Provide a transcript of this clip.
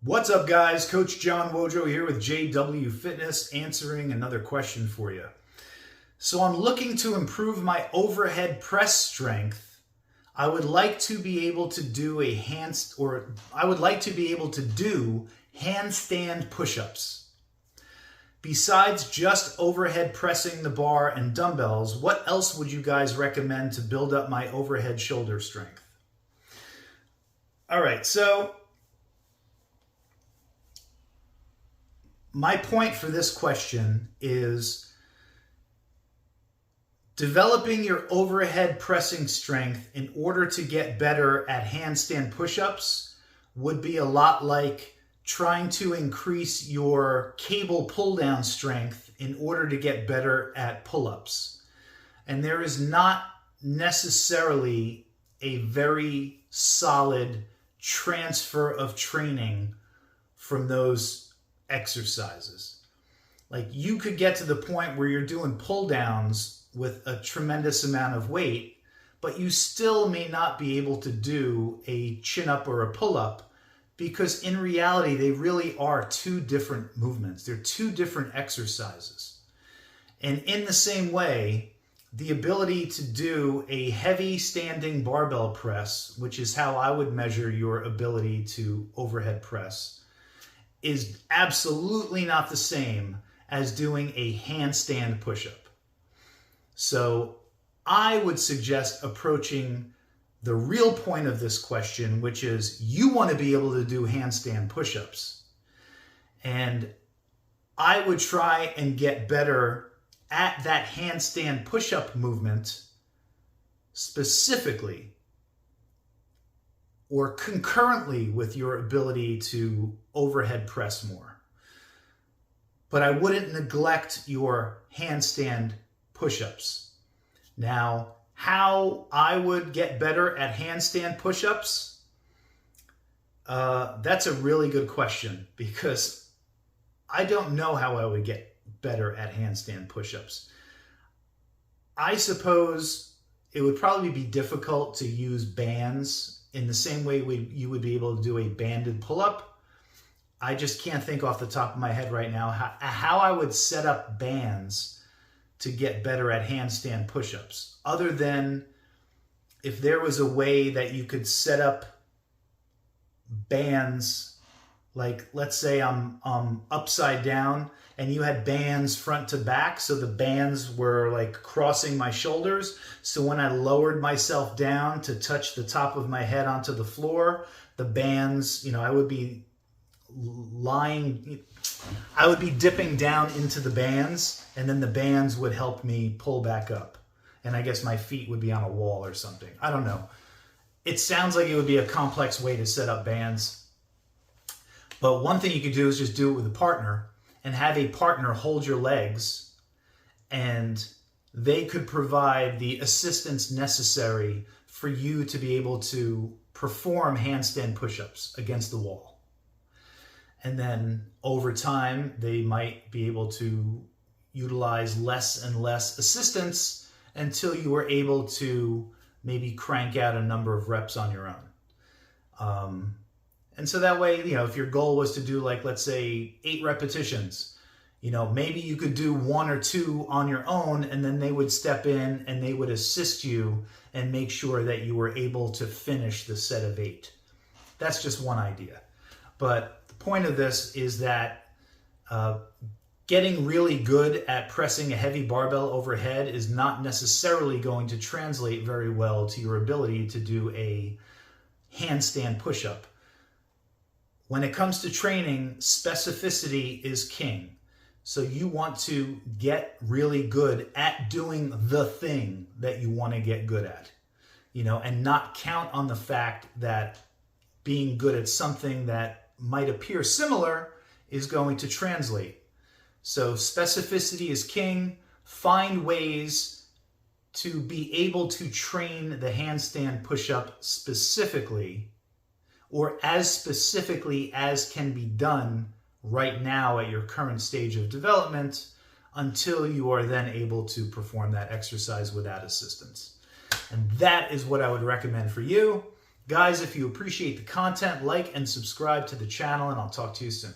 What's up, guys? Coach John Wojo here with JW Fitness, answering another question for you. So I'm looking to improve my overhead press strength. I would like to be able to do handstand push-ups. Besides just overhead pressing the bar and dumbbells, what else would you guys recommend to build up my overhead shoulder strength? All right, so my point for this question is developing your overhead pressing strength in order to get better at handstand push-ups would be a lot like trying to increase your cable pull-down strength in order to get better at pull-ups. And there is not necessarily a very solid transfer of training from those exercises. Like, you could get to the point where you're doing pull downs with a tremendous amount of weight, but you still may not be able to do a chin up or a pull up, because in reality they really are two different movements. They're two different exercises. And in the same way, the ability to do a heavy standing barbell press, which is how I would measure your ability to overhead press, is absolutely not the same as doing a handstand push-up. So I would suggest approaching the real point of this question, which is you want to be able to do handstand push-ups. And I would try and get better at that handstand push-up movement specifically or concurrently with your ability to overhead press more. But I wouldn't neglect your handstand push-ups. Now, how I would get better at handstand push-ups? That's a really good question, because I don't know how I would get better at handstand push-ups. I suppose it would probably be difficult to use bands in the same way you would be able to do a banded pull-up. I just can't think off the top of my head right now how I would set up bands to get better at handstand push-ups, other than if there was a way that you could set up bands, like let's say I'm upside down and you had bands front to back, so the bands were like crossing my shoulders. So when I lowered myself down to touch the top of my head onto the floor, the bands, I would be dipping down into the bands, and then the bands would help me pull back up. And I guess my feet would be on a wall or something. I don't know. It sounds like it would be a complex way to set up bands. But one thing you could do is just do it with a partner and have a partner hold your legs, and they could provide the assistance necessary for you to be able to perform handstand push-ups against the wall. And then over time, they might be able to utilize less and less assistance until you were able to maybe crank out a number of reps on your own. And so that way, if your goal was to do, like, let's say 8 repetitions, maybe you could do 1 or 2 on your own, and then they would step in and they would assist you and make sure that you were able to finish the set of 8. That's just one idea. But the point of this is that getting really good at pressing a heavy barbell overhead is not necessarily going to translate very well to your ability to do a handstand push-up. When it comes to training, specificity is king. So you want to get really good at doing the thing that you want to get good at, and not count on the fact that being good at something that might appear similar is going to translate. So specificity is king. Find ways to be able to train the handstand push-up specifically, or as specifically as can be done right now at your current stage of development, until you are then able to perform that exercise without assistance. And that is what I would recommend for you, Guys, if you appreciate the content, like and subscribe to the channel, and I'll talk to you soon.